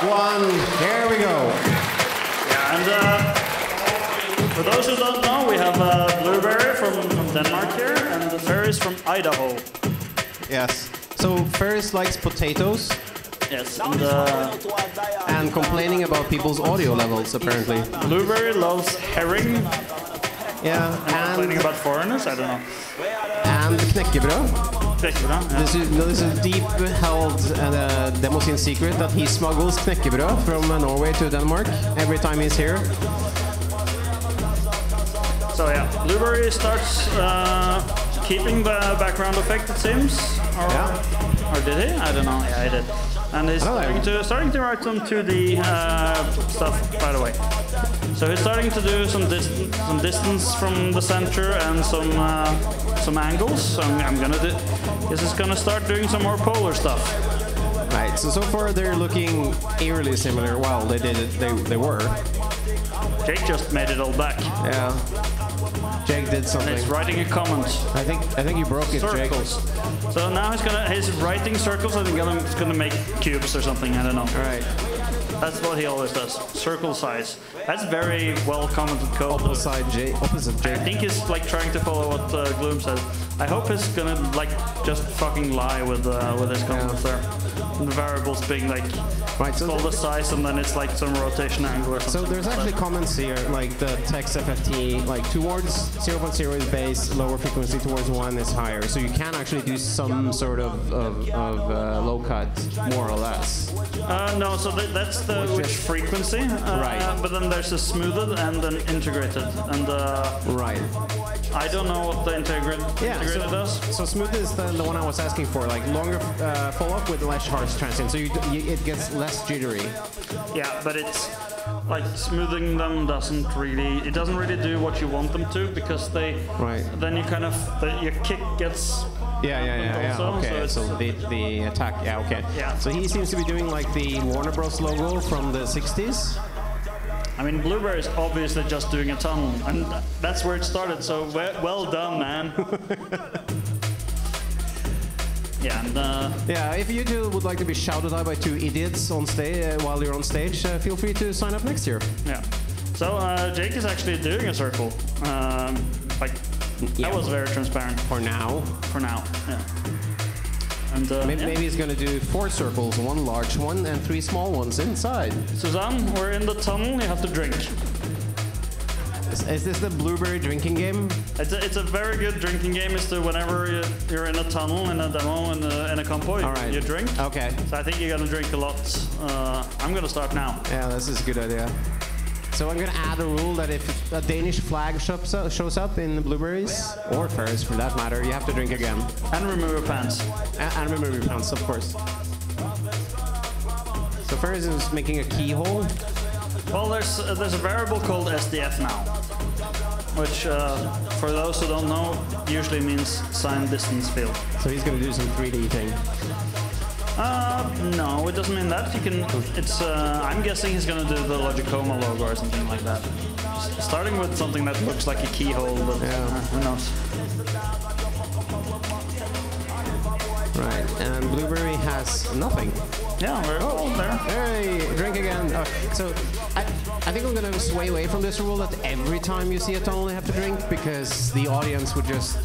one. Here we go. Yeah, and for those who don't know, we have Blueberry from Denmark here, and Ferris from Idaho. Yes. So Ferris likes potatoes. Yes, and complaining about people's audio levels, apparently. Blueberry loves herring. Yeah, and complaining about foreigners, I don't know. And knäckebröd. Knäckebröd, yeah. This is deep-held demoscene secret that he smuggles knäckebröd from Norway to Denmark every time he's here. So yeah, Blueberry starts keeping the background effect, it seems. Or did he? I don't know. Yeah, he did. And he's starting to write some 2D stuff right away. So he's starting to do some distance from the center and some angles. So this is gonna start doing some more polar stuff. Right. So far they're looking eerily similar. Well, they were. Jake just made it all back. Yeah. Jake did something. And he's writing a comment. I think you broke it, circles. Jake. So now he's writing circles. I think he's gonna make cubes or something. I don't know. All right. That's what he always does. Circle size. That's very well commented code. Opposite Jake. I think he's like trying to follow what Gloom says. I hope he's gonna like just fucking lie with his comments there. And the variables being like so the size and then it's like some rotation angle or something. So there's actually comments here like the text FFT like towards 0.0 is base, lower frequency towards 1 is higher. So you can actually do some sort of low cut more or less. No, so that's the which frequency. Right. But then there's a smoothed and an integrated. And right. I don't know what the integrated does. So smooth is the one I was asking for, like longer follow-up with less harsh transient, so it gets less jittery. Yeah, but it's like smoothing them doesn't really do what you want them to because then you kind of your kick gets okay, so the attack, okay. Yeah. So he seems to be doing like the Warner Bros logo from the 60s. I mean, Blueberry is obviously just doing a tunnel, and that's where it started, so well done, man. Yeah, and if you two would like to be shouted out by two idiots on stage while you're on stage, feel free to sign up next year. Yeah. So Jake is actually doing a circle. That was very transparent. For now. For now, yeah. And, maybe he's going to do 4 circles, 1 large one and 3 small ones inside. Suzanne, we're in the tunnel, you have to drink. Is this the Blueberry drinking game? It's a very good drinking game. It's whenever you're in a tunnel, in a demo, in a compo, you drink. Okay. So I think you're going to drink a lot. I'm going to start now. Yeah, this is a good idea. So I'm going to add a rule that if a Danish flag shows up in the Blueberries, or Ferris for that matter, you have to drink again. And remove your pants. And remove your pants, of course. So Ferris is making a keyhole. Well, there's a variable called SDF now, which, for those who don't know, usually means sign distance field. So he's going to do some 3D thing. No, it doesn't mean that. I'm guessing he's gonna do the Logicoma logo or something like that. Starting with something that looks like a keyhole, but who knows? Right, and Blueberry has nothing. Yeah, we're all there. Hey, drink again. So I think I'm gonna sway away from this rule that every time you see a tunnel you have to drink, because the audience would just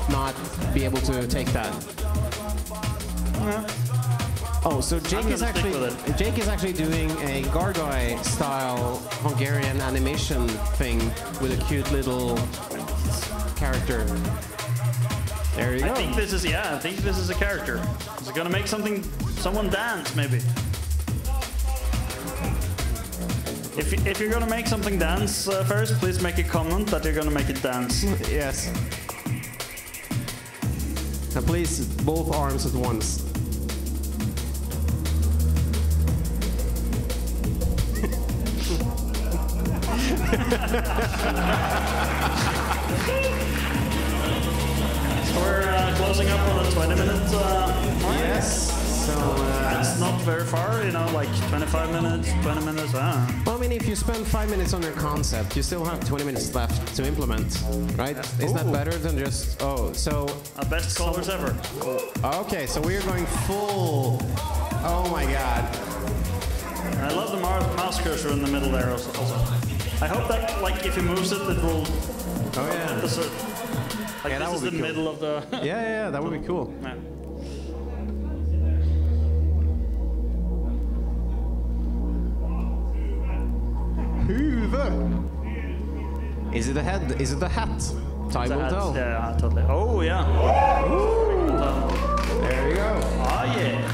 not be able to take that. Yeah. Oh, so Jake is actually doing a Gargoyle style Hungarian animation thing with a cute little character. There you go. I think this is a character. Is it gonna make someone dance maybe? If you're gonna make something dance, Ferris, please make a comment that you're gonna make it dance. Yes. And please, both arms at once. So we're closing up on a 20-minute mark. Yes. So that's not very far, like 25 minutes, 20 minutes. Well, I mean, if you spend 5 minutes on your concept, you still have 20 minutes left to implement, right? Isn't that better than just best colors ever? Okay, so we are going full. Oh my God. I love the mouse cursor in the middle there also. I hope that, like, if he moves it, it will... Oh, yeah. Like, yeah, this is the cool. Middle of the... yeah, that would be cool. Yeah. Hoover! Is it a head? Is it a hat? Time will tell. Yeah, totally. Oh, yeah. There you go. Oh, yeah.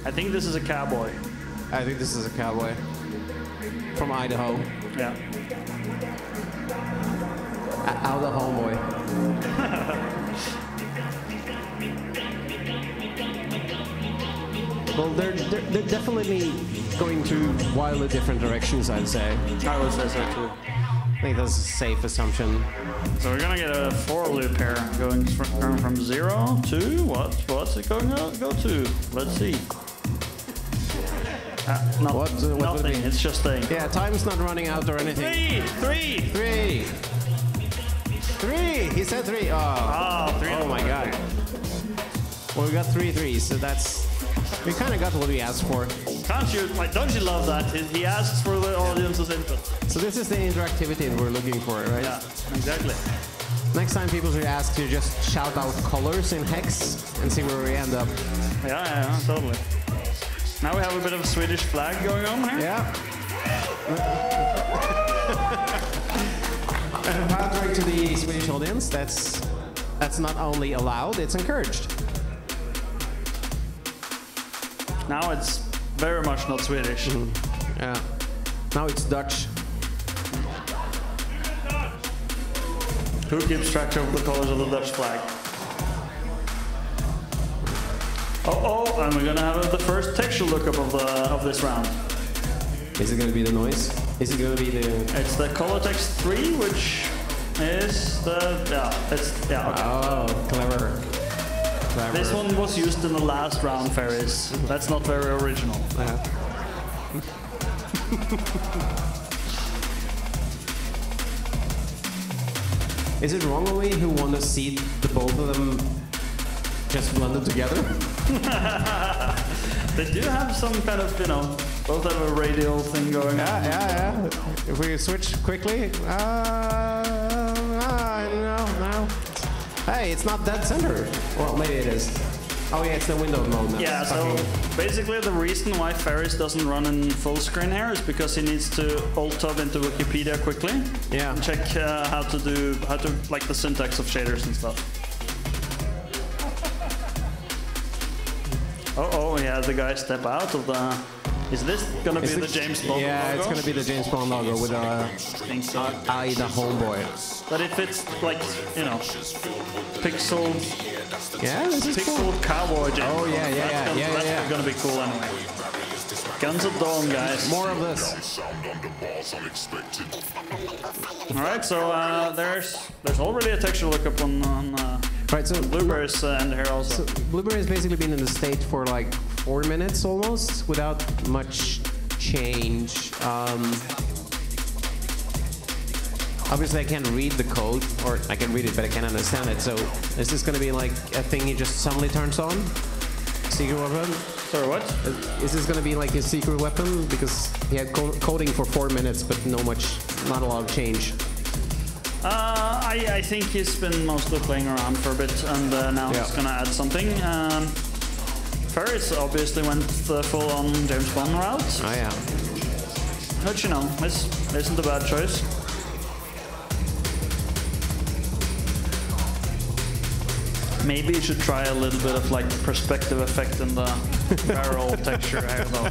I think this is a cowboy. I think this is a cowboy. From Idaho. Yeah. Out the homeboy. Well, they're definitely going to wildly different directions, I'd say. I would say so too. I think that's a safe assumption. So we're gonna get a for loop here, going from 0 to what's it going to go to? Let's see. Nothing. It's just staying. Yeah, time's not running out or anything. 3. He said 3. Oh, 3. Oh my God. Well, we got 3 threes, so we kind of got what we asked for. Can't you? Like, don't you love that? He asks for the audience's input. So this is the interactivity that we're looking for, right? Yeah, exactly. Next time people should ask you, just shout out colors in hex and see where we end up. Yeah, totally. Now we have a bit of a Swedish flag going on here. Yeah. And pandering to the Swedish audience, that's not only allowed, it's encouraged. Now it's very much not Swedish. Mm-hmm. Yeah. Now it's Dutch. Who keeps track of the colors of the Dutch flag? Oh, and we're gonna have the first texture lookup of this round. Is it gonna be the noise? Is it gonna be the... It's the color text 3, which is the... Okay. Oh, clever. This one was used in the last round, Ferris. That's not very original. Is it wrong of me who want to see the both of them just blended together? They do have some kind of, both have a radial thing going on. Yeah. If we switch quickly, no. Hey, it's not dead center. Well, maybe it is. Oh yeah, it's the window mode now. Yeah, so basically the reason why Ferris doesn't run in full screen here is because he needs to alt-tab into Wikipedia quickly. Yeah. And check how to like the syntax of shaders and stuff. Oh, yeah, the guy step out of the... Is this gonna be the James Bond logo? Yeah, it's gonna be the James Bond logo with I think so. the homeboy. But if it's like, pixel... Yeah, this is pixel cool. Cowboy James Bond. That's gonna be cool anyway. Guns at dawn, guys. More of this. Alright, so there's already a texture lookup on right, so Blueberry's end here also. So Blueberry's basically been in the state for like 4 minutes almost, without much change. Obviously I can't read the code, or I can read it but I can't understand it, so is this gonna be like a thing he just suddenly turns on? Secret weapon? Sorry, what? Is this gonna be like a secret weapon? Because he had coding for 4 minutes but not a lot of change. I think he's been mostly playing around for a bit, and now he's gonna add something. Ferris obviously went the full-on James Bond route. Oh yeah. Which, isn't a bad choice. Maybe you should try a little bit of like perspective effect in the barrel texture. I don't know.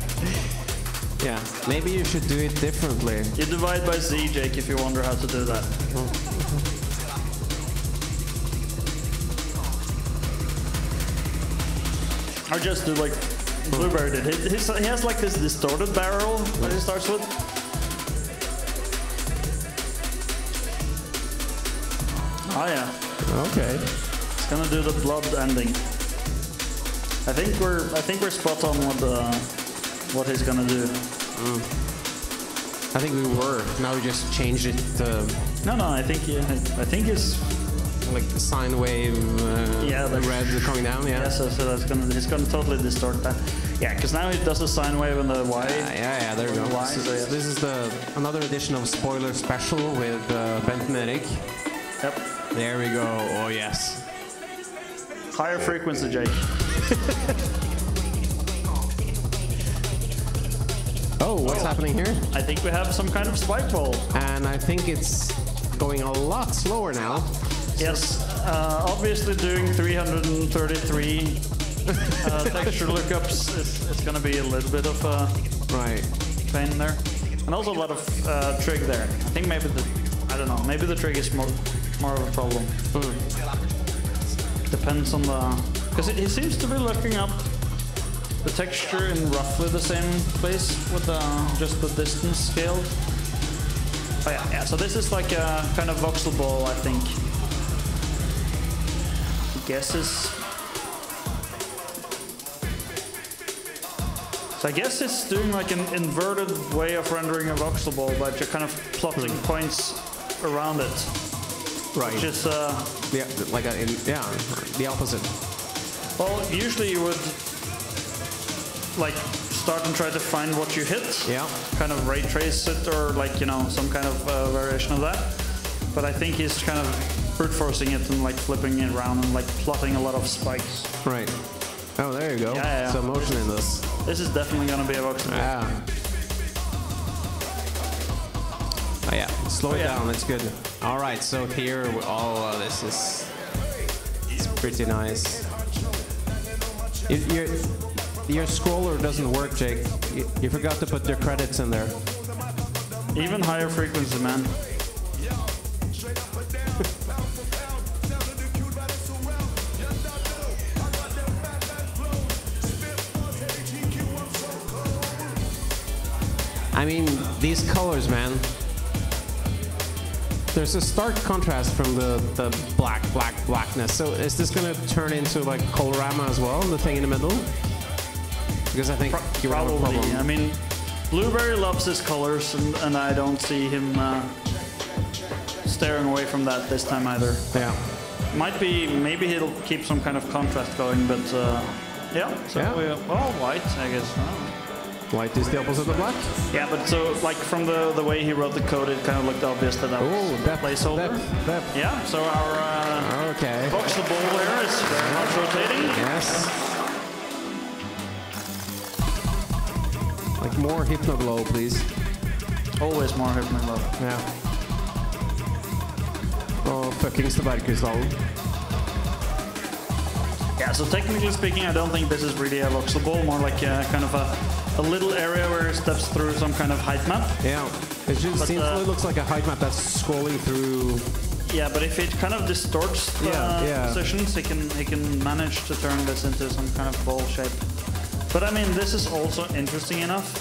Yeah, maybe you should do it differently. You divide by Z, Jake, if you wonder how to do that. Or just do like Blueberry did. He has like this distorted barrel that he starts with. Oh yeah. Okay. It's gonna do the blood ending. I think we're spot on with what he's gonna do. I think we were. Now we just changed it to... No, I think he's like the sine wave, the red coming down. Yeah. So that's it's gonna totally distort that. Yeah, because now it does a sine wave on the Y. Yeah, there we go. So this is another edition of Spoiler Special with Bent and Erik. Yep. There we go. Oh yes. Higher frequency, Jake. Oh, what's happening here? I think we have some kind of spike ball. And I think it's going a lot slower now. Yes, obviously doing 333 texture lookups is going to be a little bit of a pain there. And also a lot of trig there. I think maybe I don't know, maybe the trig is more of a problem. Depends on because he seems to be looking up the texture in roughly the same place with just the distance scaled. Oh yeah, so this is like a kind of voxel ball, I think. Guesses. So I guess it's doing like an inverted way of rendering a voxel ball, but you're kind of plotting points around it. Right. Which is the opposite. Well, usually you would like start and try to find what you hit. Yeah. Kind of ray trace it or like, you know, some kind of variation of that. But I think he's kind of brute forcing it and like flipping it around and like plotting a lot of spikes. Right. Oh, there you go. Yeah. Some motion in this. This is definitely going to be a voxel ball. Yeah. Oh yeah, slow it down, it's good. All right, so here, this is pretty nice. Your scroller doesn't work, Jake. You forgot to put your credits in there. Even higher frequency, man. I mean, these colors, man. There's a stark contrast from the blackness. So is this going to turn into like Colorama as well, the thing in the middle? Because I think you would have a problem. I mean, Blueberry loves his colors, and I don't see him staring away from that this time either. Yeah. Maybe he'll keep some kind of contrast going, but yeah. So white, I guess. White is the opposite of black? Yeah, but so like from the way he wrote the code, it kind of looked obvious that was a placeholder. Depth. Yeah, so our voxel ball there is very much rotating. Yes. Like more hypnoglow, please. Always more hypnoglow. Yeah. Oh, fucking Staberkrystallen. Yeah, so technically speaking, I don't think this is really a voxel ball, more like a kind of a little area where it steps through some kind of height map. Yeah, it just it looks like a height map that's scrolling through. Yeah, but if it kind of distorts the positions, he can manage to turn this into some kind of ball shape. But I mean, this is also interesting enough.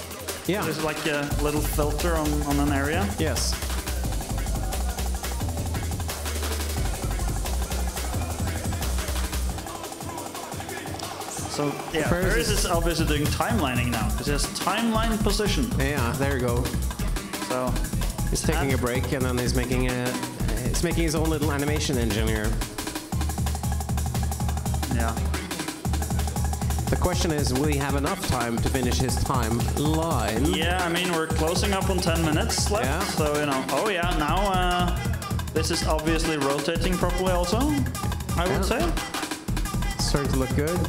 Yeah. There's like a little filter on an area. Yes. So yeah, Ferris is obviously doing timelining now because he has timeline position. Yeah, there you go. So he's taking a break and then he's making his own little animation engine here. Yeah. The question is, will he have enough time to finish his timeline? Yeah, I mean we're closing up on 10 minutes left. Yeah. So you know, now this is obviously rotating properly also. I would say. It's starting to look good.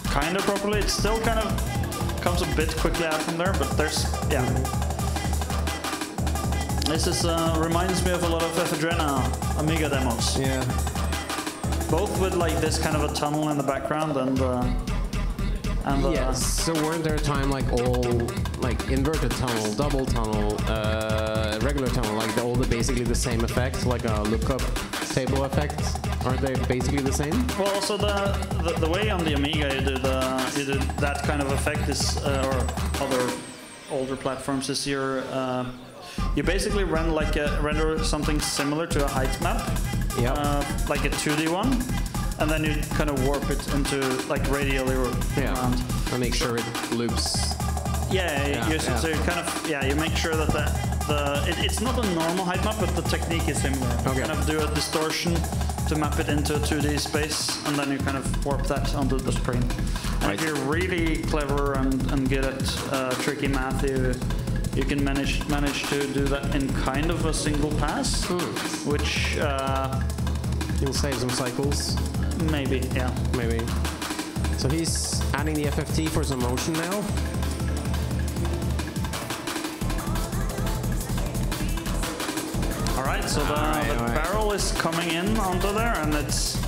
Kind of properly. It still kind of comes a bit quickly out from there, but there's This is reminds me of a lot of Ephedrina Amiga demos. Yeah. Both with like this kind of a tunnel in the background and yes. So weren't there a time like all like inverted tunnel, double tunnel, regular tunnel, like all basically the same effect, like a lookup table effect? Aren't they basically the same? Well, so the way on the Amiga you did that kind of effect is, or other older platforms is you basically render something similar to a height map, like a 2D one, and then you kind of warp it into like radially around. And make sure it loops. So you kind of you make sure that it's not a normal height map, but the technique is similar. Okay. You kind of do a distortion to map it into a 2D space, and then you kind of warp that onto the screen. And if you're really clever and good at tricky math, you can manage to do that in kind of a single pass, which you'll save some cycles. Maybe, yeah. Maybe. So he's adding the FFT for some motion now. Alright, so the barrel is coming in onto there, and it's...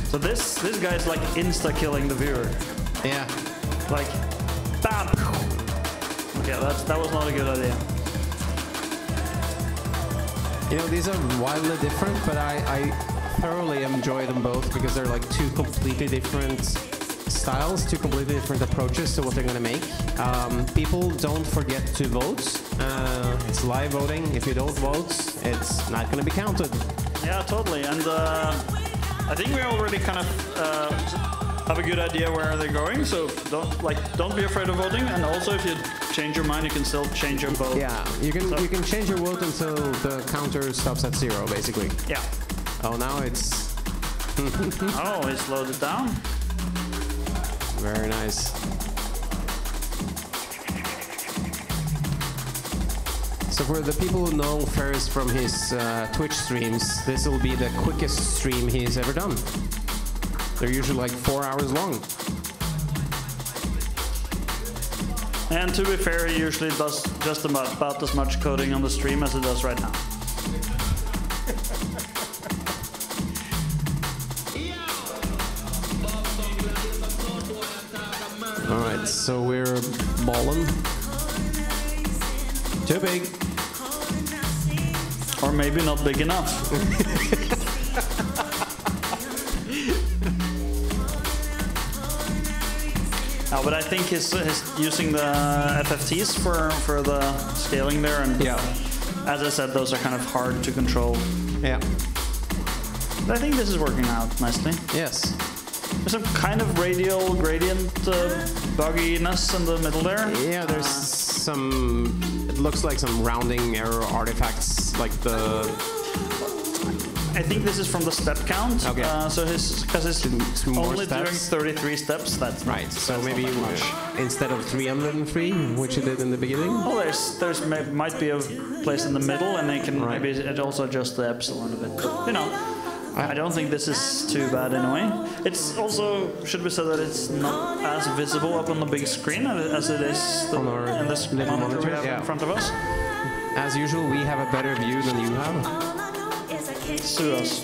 So this guy's like insta-killing the viewer. Yeah. Like, bam! Okay, that was not a good idea. You know, these are wildly different, but I thoroughly enjoy them both because they're like two completely different styles, two completely different approaches to what they're going to make. People don't forget to vote. It's live voting. If you don't vote, it's not going to be counted. Yeah, totally. And I think we already kind of have a good idea where they're going. So don't be afraid of voting. And also, if you change your mind, you can still change your vote. Yeah, you can change your vote until the counter stops at 0, basically. Yeah. Oh, now it's... Oh, he slowed it down. Very nice. So for the people who know Ferris from his Twitch streams, this will be the quickest stream he's ever done. They're usually like 4 hours long. And to be fair, he usually does just about as much coding on the stream as it does right now. Alright, so we're balling. Too big. Or maybe not big enough. No, but I think he's using the FFTs for the scaling there, and as I said, those are kind of hard to control. Yeah. But I think this is working out nicely. Yes. There's some kind of radial gradient bugginess in the middle there. Yeah, there's some... It looks like some rounding error artifacts, like the... I think this is from the step count. Okay. So because it's only doing 33 steps. That's right. So maybe instead of 303, which it did in the beginning. Oh, there's might be a place in the middle, and they can maybe it also adjust the epsilon a bit. But, you know, I don't think this is too bad anyway. It's also should be said that it's not as visible up on the big screen as it is in this monitor we have in front of us. As usual, we have a better view than you have. Sue us.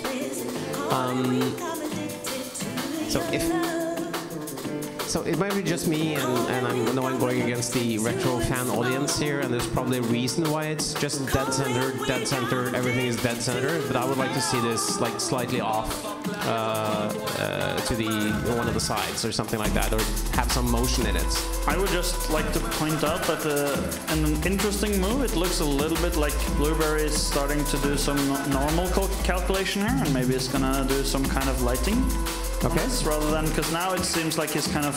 So it might be just me, and I know I'm going against the retro fan audience here, and there's probably a reason why it's just dead center, everything is dead center. But I would like to see this like slightly off to the one of the sides or something like that, or have some motion in it. I would just like to point out that in an interesting move, it looks a little bit like Blueberry is starting to do some normal calculation here, and maybe it's gonna do some kind of lighting. Okay. Rather than, because now it seems like he's kind of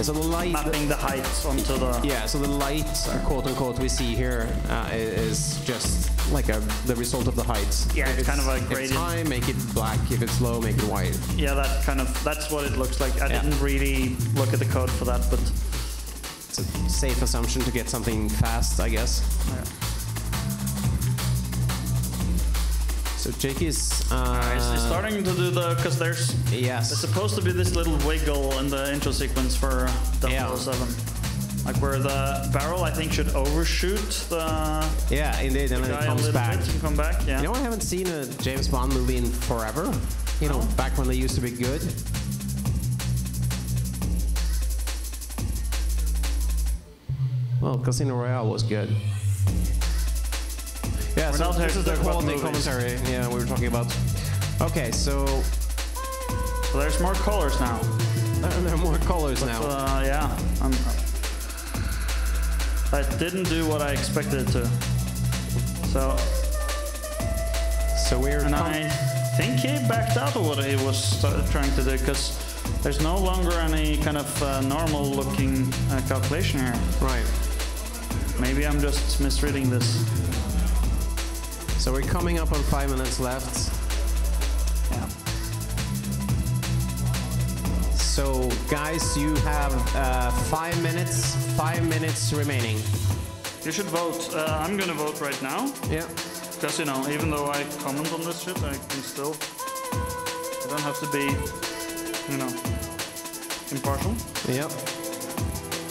so the light, mapping the height onto the... Yeah, so the light, quote unquote, we see here is just like the result of the height. Yeah, it's kind of a gradient. If it's high, make it black. If it's low, make it white. Yeah, that's what it looks like. I didn't really look at the code for that, but... It's a safe assumption to get something fast, I guess. Yeah. So Jake is he's starting to do because there's supposed to be this little wiggle in the intro sequence for 007. Like where the barrel I think should overshoot the indeed, and then it comes back. Come back. Yeah. You know, I haven't seen a James Bond movie in forever. You know, back when they used to be good. Well, Casino Royale was good. Yeah, so this is the quality commentary we were talking about. Okay, so there's more colors now. There are more colors now. Yeah. That didn't do what I expected it to. So we're... And I think he backed out of what he was trying to do, because there's no longer any kind of normal looking calculation here. Right. Maybe I'm just misreading this. So we're coming up on 5 minutes left. Yeah. So guys, you have 5 minutes remaining. You should vote. I'm gonna vote right now. Yeah. Because, you know, even though I comment on this shit, I can still... I don't have to be, you know, impartial. Yep.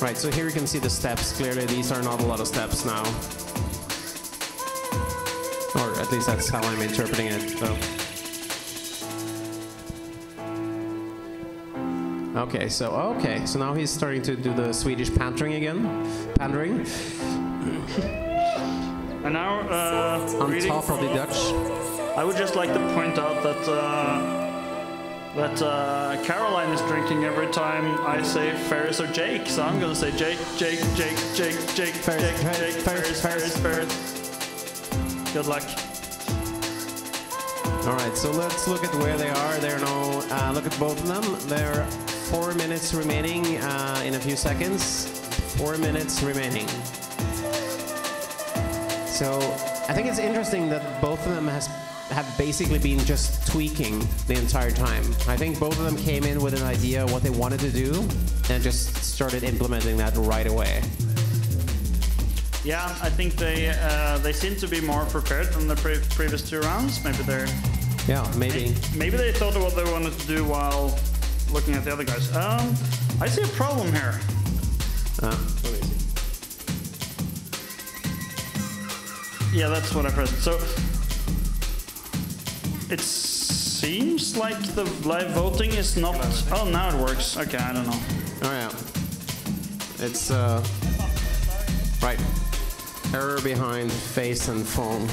Right, so here you can see the steps. Clearly, these are not a lot of steps now. Or at least that's how I'm interpreting it, so. Okay, so now he's starting to do the Swedish pandering again. Pandering. And now, on top of the Dutch. I would just like to point out that Caroline is drinking every time I say Ferris or Jake. So I'm gonna say Jake, Ferris. Good luck. All right, so let's look at where they are. They're now, look at both of them. They're 4 minutes remaining in a few seconds. 4 minutes remaining. So I think it's interesting that both of them have basically been just tweaking the entire time. I think both of them came in with an idea of what they wanted to do and just started implementing that right away. Yeah, I think they seem to be more prepared than the previous 2 rounds. Maybe they're... Yeah, maybe. Maybe they thought of what they wanted to do while looking at the other guys. I see a problem here. Let me see. Yeah, that's what I pressed. So it seems like the live voting is not... Oh, now it works. Okay, I don't know. Oh, yeah. It's, right. Error behind face and phone.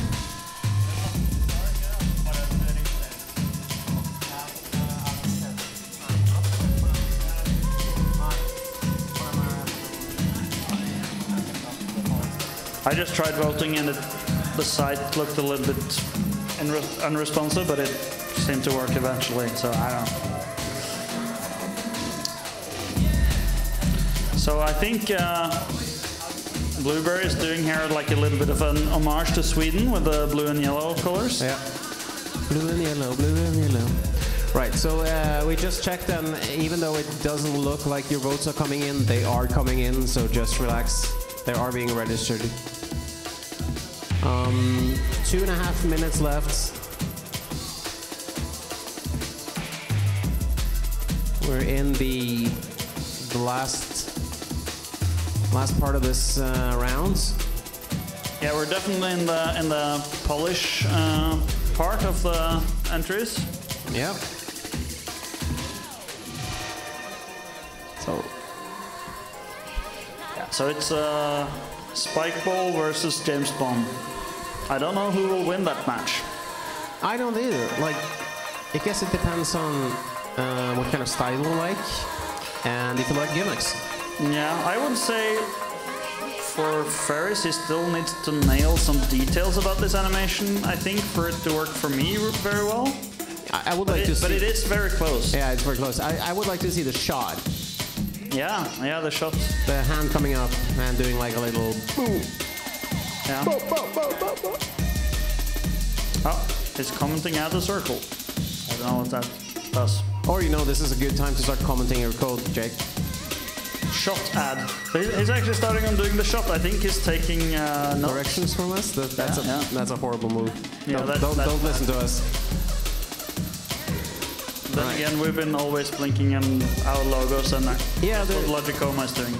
I just tried voting and the site looked a little bit unresponsive, but it seemed to work eventually, so I don't know. So I think Blueberry is doing here like a little bit of an homage to Sweden with the blue and yellow colors. Yeah. Blue and yellow, blue and yellow. Right, so we just checked, and even though it doesn't look like your votes are coming in, they are coming in, so just relax. They are being registered. 2.5 minutes left. We're in the last part of this round. Yeah, we're definitely in the Polish part of the entries. Yep. So it's Spike Ball versus James Bond. I don't know who will win that match. I don't either. Like, I guess it depends on what kind of style you like and if you like gimmicks. Yeah, I would say for Ferris, he still needs to nail some details about this animation, I think, for it to work for me very well. I would like to see... But it is very close. Yeah, it's very close. I would like to see the shot. Yeah, the shot. The hand coming up and doing like a little boom. Yeah. Bo, bo, bo, bo, bo. Oh, he's commenting out the circle. I don't know what that does. Or, you know, this is a good time to start commenting your code, Jake. Shot ad. So he's actually starting on doing the shot. I think he's taking notes. Corrections from us? That's a horrible move. Yeah, don't listen to us. Then again, we've been always blinking in our logos, and that's what Logicoma is doing.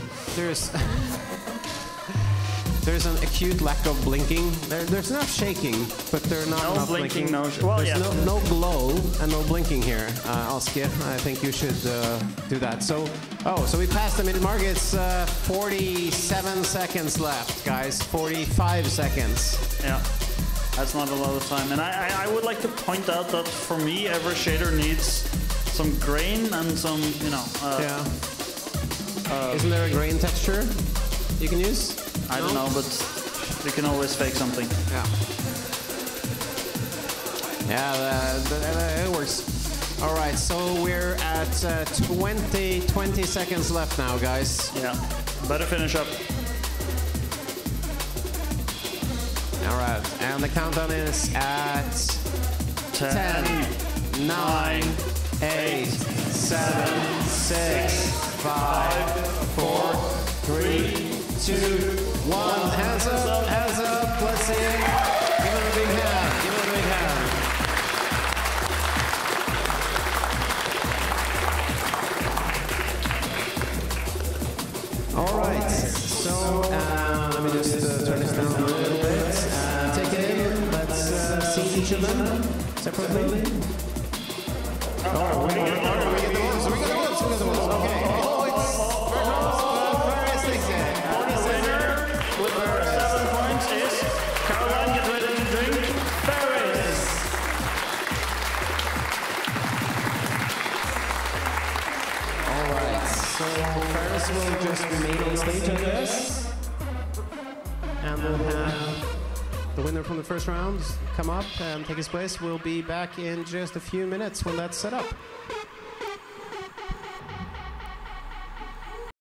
There's an acute lack of blinking. There's enough shaking, but there's not enough blinking. There's no glow and no blinking here. Aske, I think you should do that. So we passed the minute mark. It's 47 seconds left, guys. 45 seconds. Yeah. That's not a lot of time. And I would like to point out that for me, every shader needs some grain and some, you know... Isn't there a grain texture you can use? I don't know, but you can always fake something. Yeah, it works. All right, so we're at 20 seconds left now, guys. Yeah, better finish up. All right, and And the countdown is at 10, 9, 8, 7, 6, 5, 4, 3, 2, 1. Hands up, hands up. Let's see it. Give him a big hand. Give him a big hand. All right. So let me just turn this down a little bit. Take it in. Let's see each of them separately. Oh, we get the ones. We get the ones. Okay. Oh, it's Ferris takes it. Winner with 7 points is Caroline. Get ready to drink Ferris. All right. So Ferris will just remain on stage, I guess. And we'll have the winner from the first round come up and take his place. We'll be back in just a few minutes when that's set up.